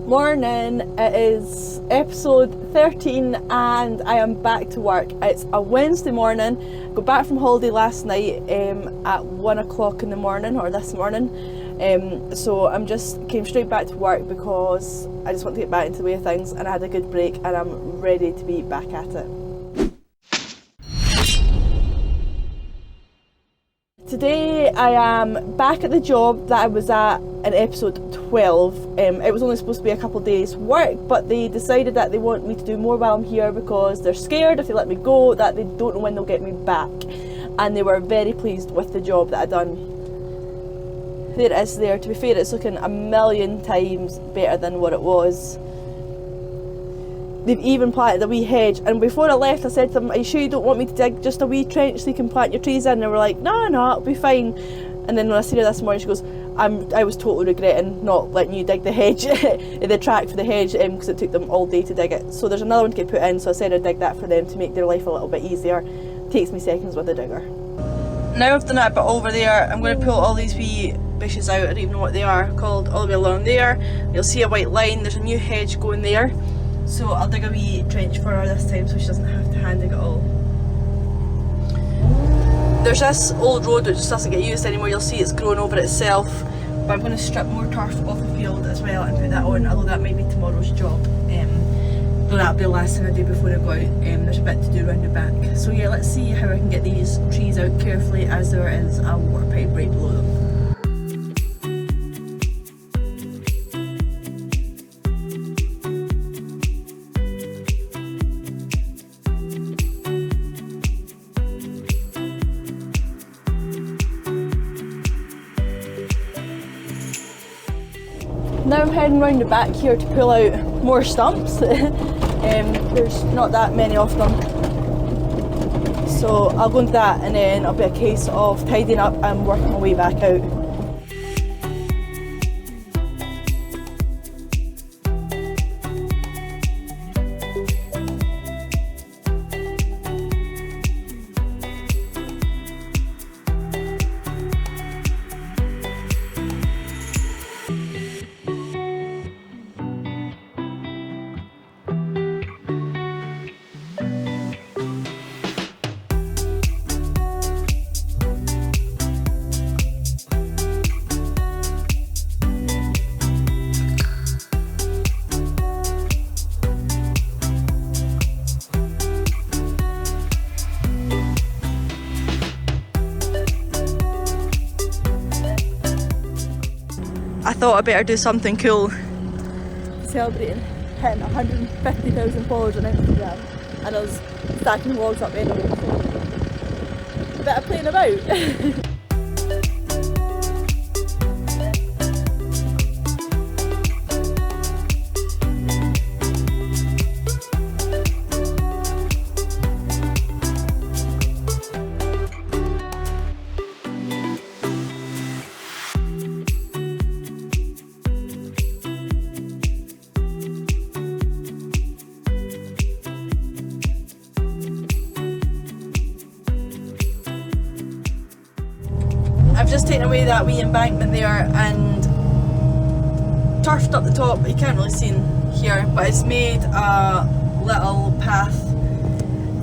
Morning, it is episode 13 and I am back to work. It's a Wednesday morning. Got back from holiday last night at 1 o'clock in the morning, or this morning. So I'm just came straight back to work because I just want to get back into the way of things, and I had a good break and I'm ready to be back at it. Today I am back at the job that I was at in episode 12. It was only supposed to be a couple of days work, but they decided that they want me to do more while I'm here because they're scared if they let me go that they don't know when they'll get me back, and they were very pleased with the job that I done. There it is there. To be fair, it's looking a million times better than what it was. They've even planted a wee hedge, and before I left I said to them, are you sure you don't want me to dig just a wee trench so you can plant your trees in? And they were like, no, it'll be fine. And then when I seen her this morning, she goes, I was totally regretting not letting you dig the hedge, the track for the hedge, because it took them all day to dig it. So there's another one to get put in, so I said I'd dig that for them to make their life a little bit easier. Takes me seconds with a digger. Now I've done that bit over there, I'm going to pull all these wee bushes out. I don't even know what they are called, all the way along there. You'll see a white line, there's a new hedge going there. So I'll dig a wee trench for her this time so she doesn't have to hand dig it all. There's this old road which just doesn't get used anymore. You'll see it's grown over itself, but I'm going to strip more turf off the field as well and put that on, although that might be tomorrow's job. Though that'll be the last thing I do before I go out. There's a bit to do around the back. So yeah, let's see how I can get these trees out carefully as there is a water pipe right below them. Now I'm heading round the back here to pull out more stumps. There's not that many of them, so I'll go into that and then it'll be a case of tidying up and working my way back out. I thought I'd better do something cool. Celebrating hitting 150,000 followers on Instagram, and I was stacking vlogs up anyway, so a bit of playing about. I've just taken away that wee embankment there and turfed up the top. You can't really see in here, but it's made a little path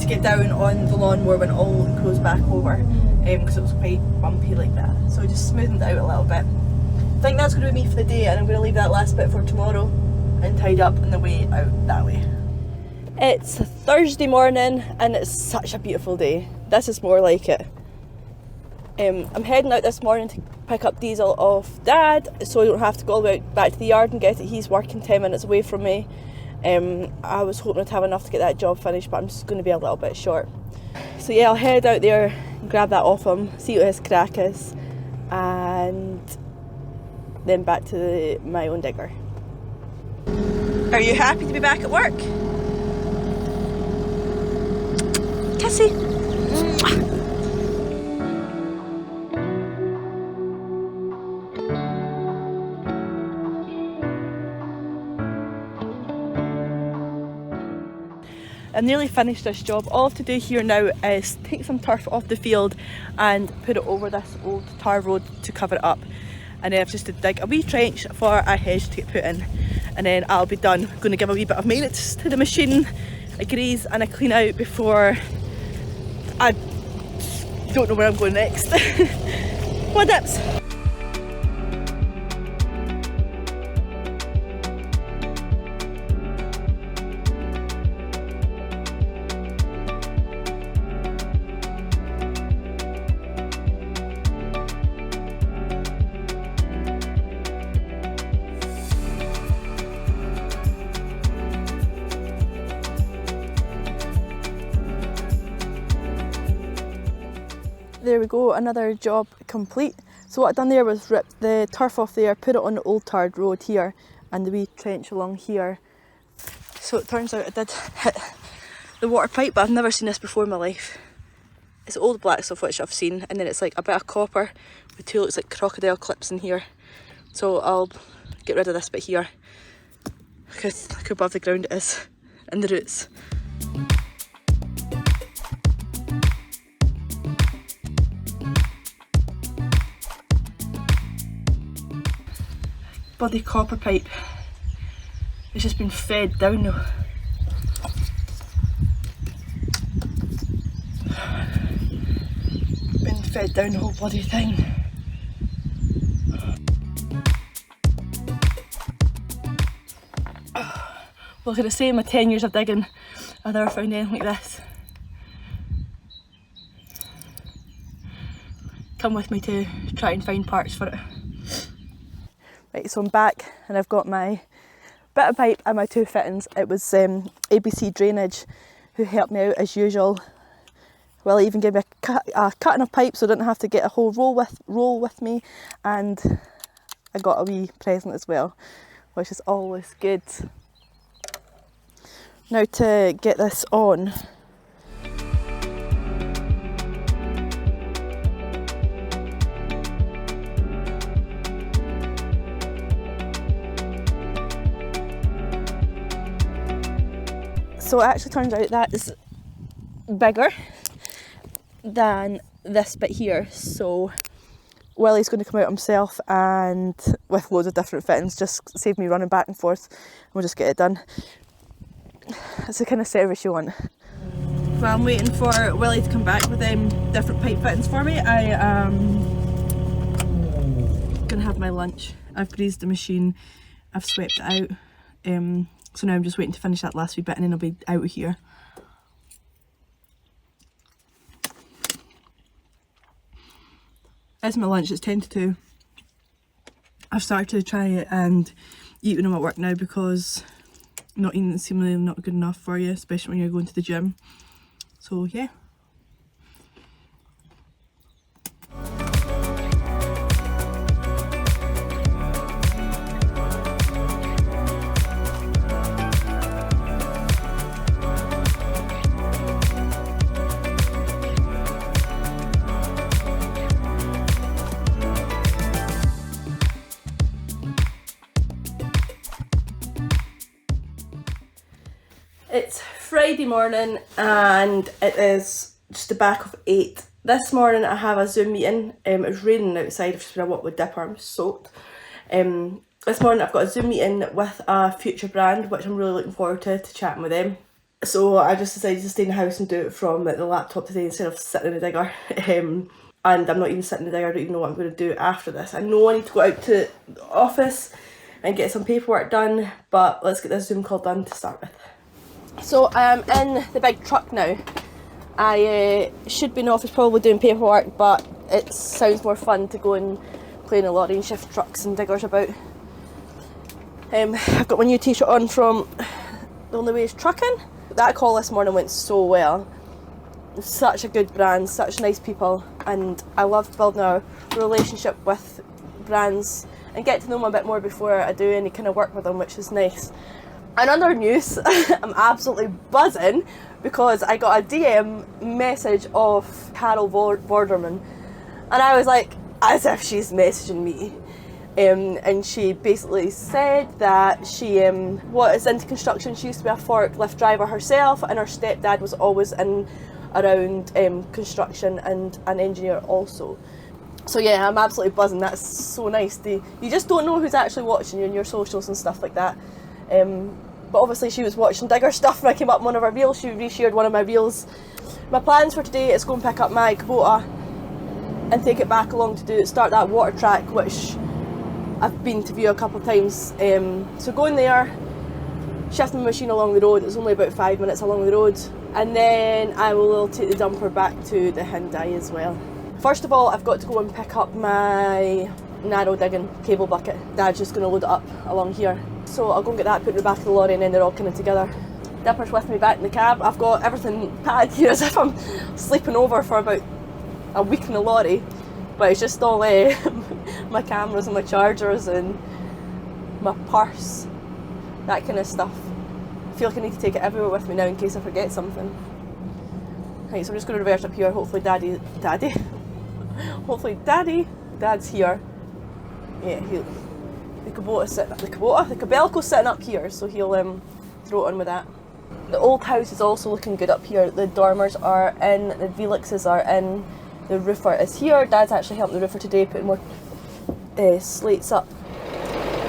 to get down on the lawnmower when it all goes back over, because it was quite bumpy like that. So I just smoothed it out a little bit. I think that's going to be me for the day, and I'm going to leave that last bit for tomorrow and tidy up on the way out that way. It's Thursday morning and it's such a beautiful day. This is more like it. I'm heading out this morning to pick up Diesel off Dad, so I don't have to go all the way back to the yard and get it. He's working 10 minutes away from me. I was hoping to have enough to get that job finished, but I'm just going to be a little bit short. So yeah, I'll head out there and grab that off him, see what his crack is, and then back to my own digger. Are you happy to be back at work? Kissy! I've nearly finished this job. All I have to do here now is take some turf off the field and put it over this old tar road to cover it up. And then I've just to dig a wee trench for a hedge to get put in. and then I'll be done. I'm going to give a wee bit of maintenance to the machine, a grease and a clean out before I don't know where I'm going next. What dips? There we go, another job complete. So what I've done there was rip the turf off there, put it on the old tarred road here and the wee trench along here. So it turns out I did hit the water pipe, but I've never seen this before in my life. It's old black stuff which I've seen, and then it's like a bit of copper with two looks like crocodile clips in here. So I'll get rid of this bit here because look how above the ground it is and the roots. Bloody copper pipe. It's just been fed down now. Been fed down the whole bloody thing. Well, can I say in my 10 years of digging, I've never found anything like this. Come with me to try and find parts for it. Right, so I'm back and I've got my bit of pipe and my two fittings. It was ABC Drainage who helped me out as usual. Well, he even gave me a cutting of pipe so I didn't have to get a whole roll with me, and I got a wee present as well, which is always good. Now to get this on. So it actually turns out that is bigger than this bit here, so Willie's going to come out himself and with loads of different fittings, just save me running back and forth, and we'll just get it done. It's the kind of service you want. Well, I'm waiting for Willie to come back with different pipe fittings for me. I am going to have my lunch. I've greased the machine, I've swept it out. So now I'm just waiting to finish that last wee bit and then I'll be out of here. It's my lunch, it's 10 to 2. I've started to try it and eat when I'm at work now because not eating is seemingly not good enough for you, especially when you're going to the gym. So yeah. It's Friday morning and it is just the back of 8. This morning I have a Zoom meeting. It was raining outside, I've just been a walk with Dipper, I'm soaked. This morning I've got a Zoom meeting with a future brand which I'm really looking forward to chatting with them. So I just decided to stay in the house and do it from the laptop today instead of sitting in the digger. And I'm not even sitting in the digger, I don't even know what I'm going to do after this. I know I need to go out to the office and get some paperwork done, but let's get this Zoom call done to start with. So I'm in the big truck now. I should be in the office probably doing paperwork, but it sounds more fun to go and play in a lorry and shift trucks and diggers about. I've got my new t-shirt on from The Only Way Is Trucking. That call this morning went so well. Such a good brand, such nice people, and I love building a relationship with brands and get to know them a bit more before I do any kind of work with them, which is nice. And other news, I'm absolutely buzzing because I got a DM message of Carol Vorderman, and I was like, as if she's messaging me. And she basically said that she was into construction. She used to be a forklift driver herself, and her stepdad was always in around construction and an engineer also. So yeah, I'm absolutely buzzing. That's so nice. You just don't know who's actually watching you on your socials and stuff like that. But obviously she was watching digger stuff when I came up on one of her reels. She reshared one of my reels. My plans for today is go and pick up my Kubota and take it back along to start that water track, which I've been to view a couple of times. So going there, shift my machine along the road. It's only about 5 minutes along the road, and then I will take the dumper back to the Hyundai as well. First of all, I've got to go and pick up my narrow digging cable bucket. Dad's just going to load it up along here. So I'll go and get that put in the back of the lorry, and then they're all kind of together. Dipper's with me back in the cab. I've got everything packed here as if I'm sleeping over for about a week in the lorry, but it's just all my cameras and my chargers and my purse, that kind of stuff. I feel like I need to take it everywhere with me now in case I forget something. Right, so I'm just going to reverse up here. Hopefully Daddy, Dad's here. Yeah, the Kobelco's sitting up here, so he'll throw it on with that. The old house is also looking good up here. The dormers are in, the Velixes are in, the roofer is here. Dad's actually helping the roofer today, putting more slates up.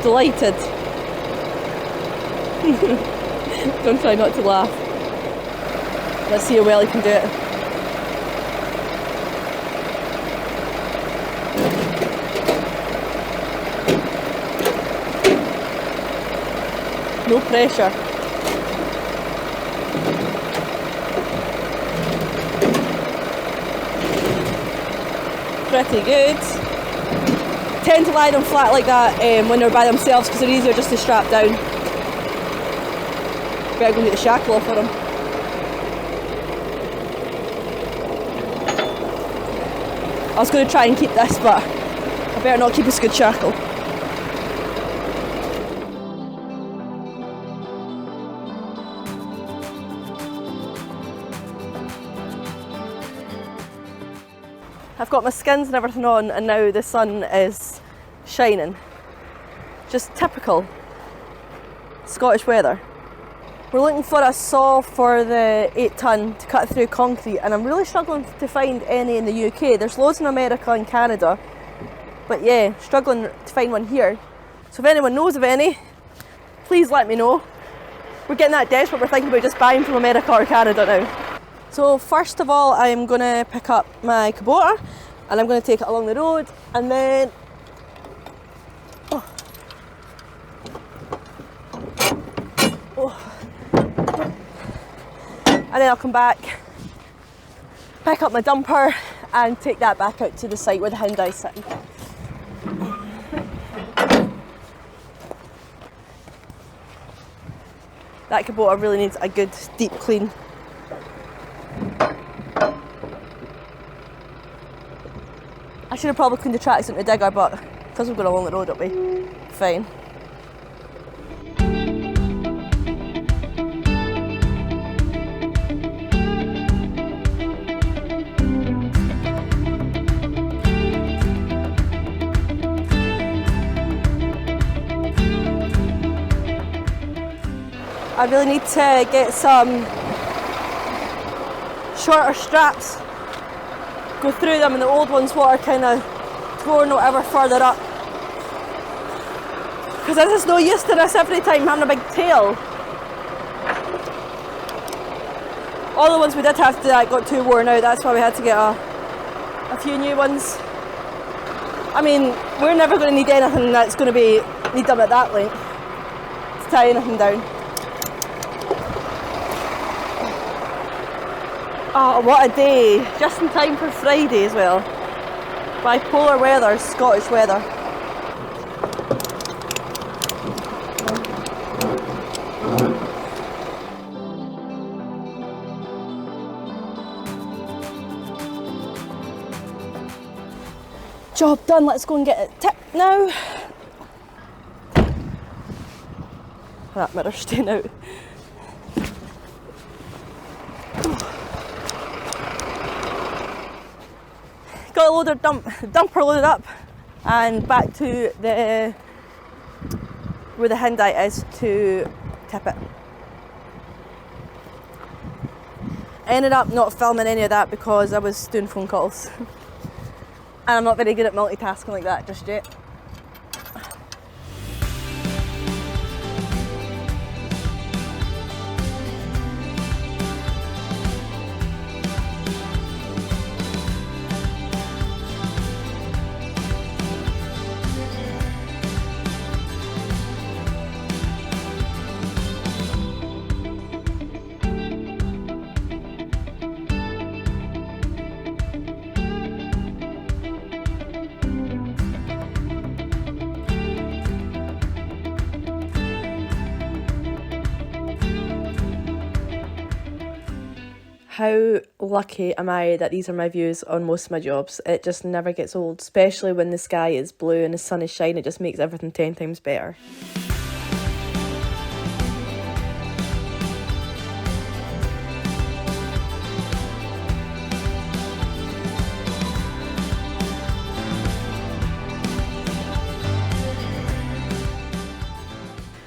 Delighted. Don't try not to laugh. Let's see how well he can do it. No pressure. Pretty good. Tend to lie them flat like that when they're by themselves because they're easier just to strap down. Better go and get the shackle off for them. I was going to try and keep this, but I better not keep a good shackle. I've got my skins and everything on, and now the sun is shining. Just typical Scottish weather. We're looking for a saw for the 8-ton to cut through concrete, and I'm really struggling to find any in the UK. There's loads in America and Canada, but yeah, struggling to find one here. So if anyone knows of any, please let me know. We're getting that desperate, we're thinking about just buying from America or Canada now. So first of all, I'm going to pick up my Kubota and I'm going to take it along the road, and then and then I'll come back, pick up my dumper and take that back out to the site where the Hyundai's sitting. That Kubota really needs a good deep clean. I should have probably cleaned the tracks into the digger, but because we're going along the road, it'll be fine. I really need to get some shorter straps, go through them, and the old ones what are kind of torn or whatever further up, because this is no use to this every time having a big tail. All the ones we did have to do that got too worn out, that's why we had to get a few new ones. I mean, we're never going to need anything that's going to need them at that length to tie anything down. Oh, what a day, just in time for Friday as well. Bipolar weather, Scottish weather. Job done, let's go and get it tipped now. That mirror's staying out. Got a load of dumper loaded up and back to where the Hyundai is to tip it. I ended up not filming any of that because I was doing phone calls. And I'm not very good at multitasking like that just yet. How lucky am I that these are my views on most of my jobs? It just never gets old, especially when the sky is blue and the sun is shining. It just makes everything 10 times better.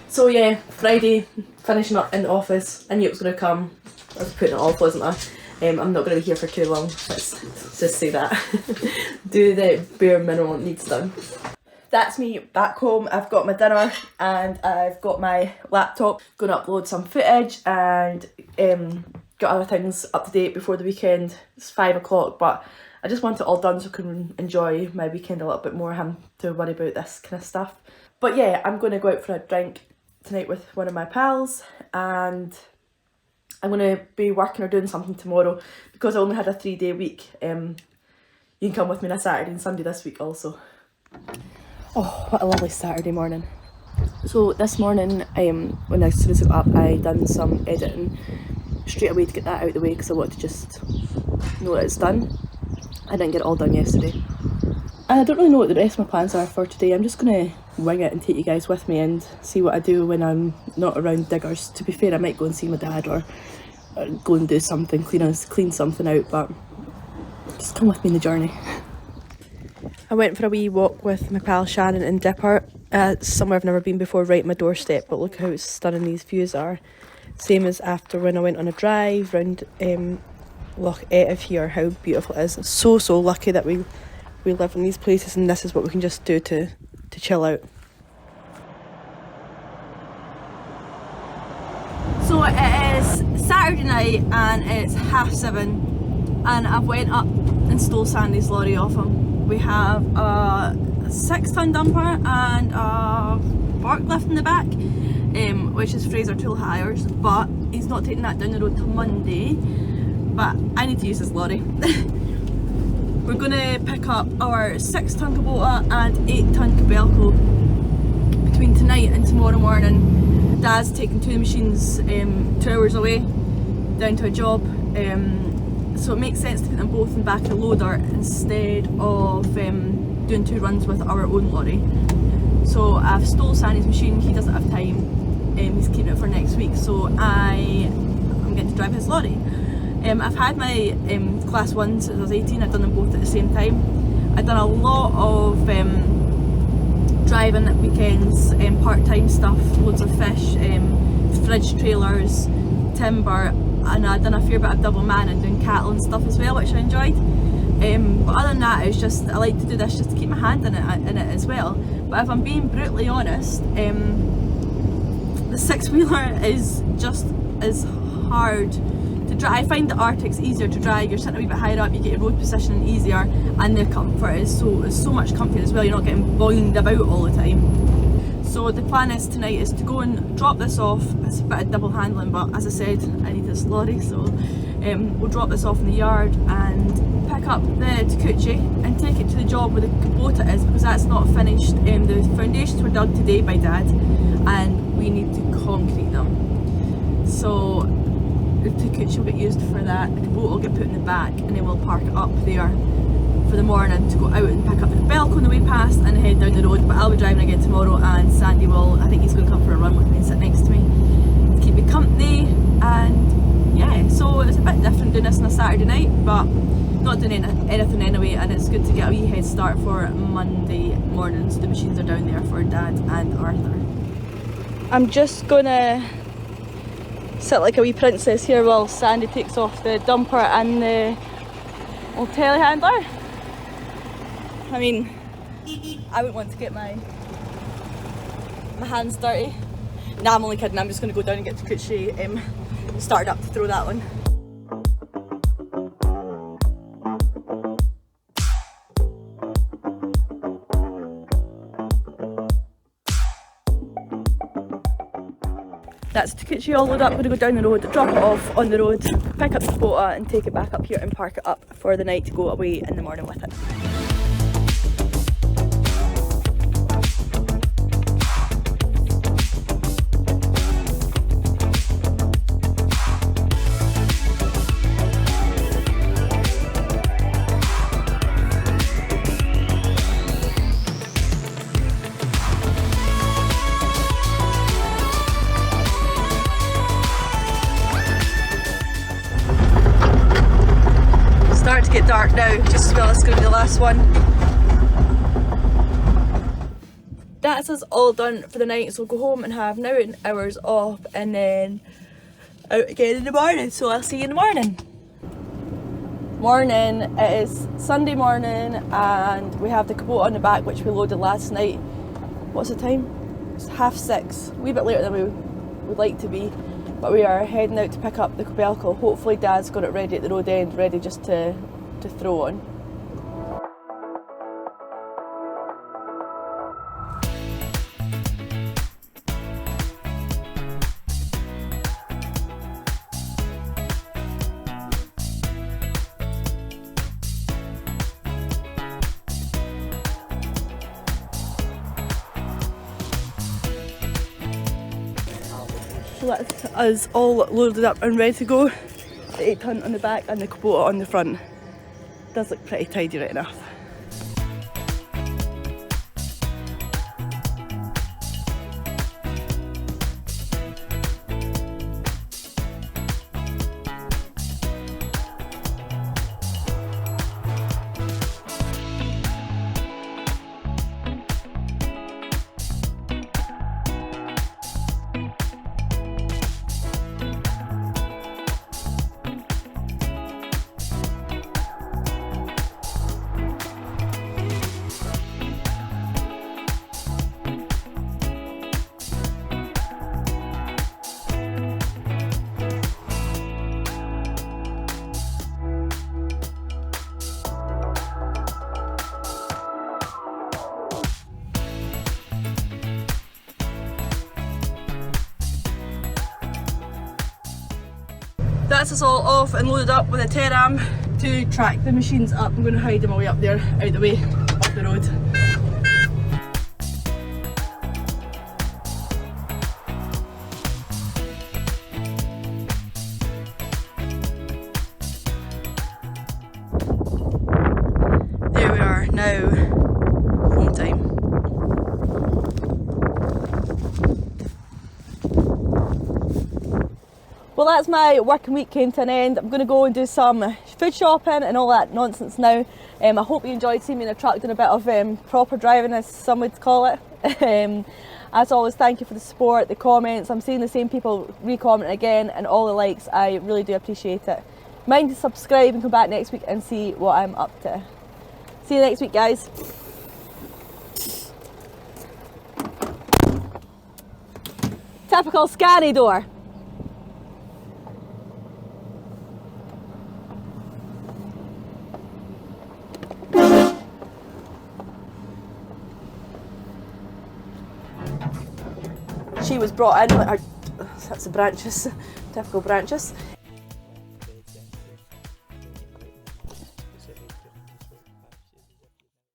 So yeah, Friday, finishing up in the office. I knew it was going to come. I was putting it off, wasn't I? I'm not going to be here for too long. Let's just say that. Do the bare minimum needs done. That's me back home. I've got my dinner and I've got my laptop. Going to upload some footage and got other things up to date before the weekend. It's 5 o'clock, but I just want it all done so I can enjoy my weekend a little bit more. I have to worry about this kind of stuff. But yeah, I'm going to go out for a drink tonight with one of my pals, and I'm going to be working or doing something tomorrow because I only had a 3-day week. You can come with me on a Saturday and Sunday this week also. Oh, what a lovely Saturday morning. So this morning, when as soon as I got up, I done some editing straight away to get that out of the way because I wanted to just know that it's done. I didn't get it all done yesterday. And I don't really know what the rest of my plans are for today. I'm just going to wing it and take you guys with me and see what I do when I'm not around diggers. To be fair, I might go and see my dad or go and do something, clean something out, but just come with me in the journey. I went for a wee walk with my pal Shannon and Dipper. Somewhere I've never been before, right at my doorstep, but look how stunning these views are. Same as after when I went on a drive round Loch Etive here, how beautiful it is. I'm so lucky that we live in these places and this is what we can just do to chill out. So it is Saturday night and it's 7:30 and I've went up and stole Sandy's lorry off him. We have a 6-ton dumper and a forklift in the back, which is Fraser Tool Hires, but he's not taking that down the road till Monday, but I need to use his lorry. We're going to pick up our 6-ton Kubota and 8-ton Kobelco between tonight and tomorrow morning. Dad's taking 2 machines 2 hours away down to a job, so it makes sense to put them both in the back of the loader instead of doing 2 runs with our own lorry. So I've stole Sandy's machine, he doesn't have time, he's keeping it for next week, so I'm getting to drive his lorry. I've had my class 1 since I was 18, I've done them both at the same time. I've done a lot of driving at weekends, part-time stuff, loads of fish, fridge trailers, timber, and I've done a fair bit of double man and doing cattle and stuff as well, which I enjoyed. But other than that, it's just, I like to do this just to keep my hand in it as well. But if I'm being brutally honest, the 6-wheeler is just as hard to drive. I find the Arctic's easier to drive. You're sitting a wee bit higher up, you get your road positioning easier, and the comfort is so much comfier as well. You're not getting boinged about all the time. So the plan is tonight is to go and drop this off. It's a bit of double handling, but as I said, I need this lorry, so we'll drop this off in the yard and pick up the Takuchi and take it to the job where the Kubota is, because that's not finished. The foundations were dug today by Dad and we need to concrete them. So the Takuchi will get used for that, the Kubota will get put in the back, and then we'll park it up there for the morning to go out and pick up the Kobelco on the way past and head down the road. But I'll be driving again tomorrow, and Sandy will, I think he's going to come for a run with me and sit next to me to keep me company. And yeah, so it's a bit different doing this on a Saturday night, but not doing anything anyway, and it's good to get a wee head start for Monday morning. So the machines are down there for Dad and Arthur. I'm just gonna sit like a wee princess here while Sandy takes off the dumper and the old telehandler. I mean, I wouldn't want to get my hands dirty. Nah, I'm only kidding. I'm just going to go down and get Takuchi started up to throw that one. That's Takuchi all loaded up. I'm going to go down the road, drop it off on the road, pick up the Kubota and take it back up here and park it up for the night to go away in the morning with it. dark now, just as well it's going to be the last one. That's us all done for the night, so we'll go home and have now 8 hours off and then out again in the morning, so I'll see you in the morning. Morning, it is Sunday morning and we have the Kubota on the back which we loaded last night. What's the time? It's 6:30, a wee bit later than we would like to be, but we are heading out to pick up the Kobelco. Hopefully Dad's got it ready at the road end, ready just to throw on. So that's us all loaded up and ready to go. The 8-ton on the back and the Kubota on the front. Does look pretty tidy right enough. That's us all off and loaded up with a Teram to track the machines up. I'm going to hide them away up there, out the way, up the road. There we are now, home time. Well, that's my working week came to an end. I'm going to go and do some food shopping and all that nonsense now. I hope you enjoyed seeing me in a truck doing a bit of proper driving, as some would call it. As always, thank you for the support, the comments. I'm seeing the same people re-comment again and all the likes. I really do appreciate it. Mind to subscribe and come back next week and see what I'm up to. See you next week, guys. Typical Scania door. She was brought in, that's the branches, typical branches.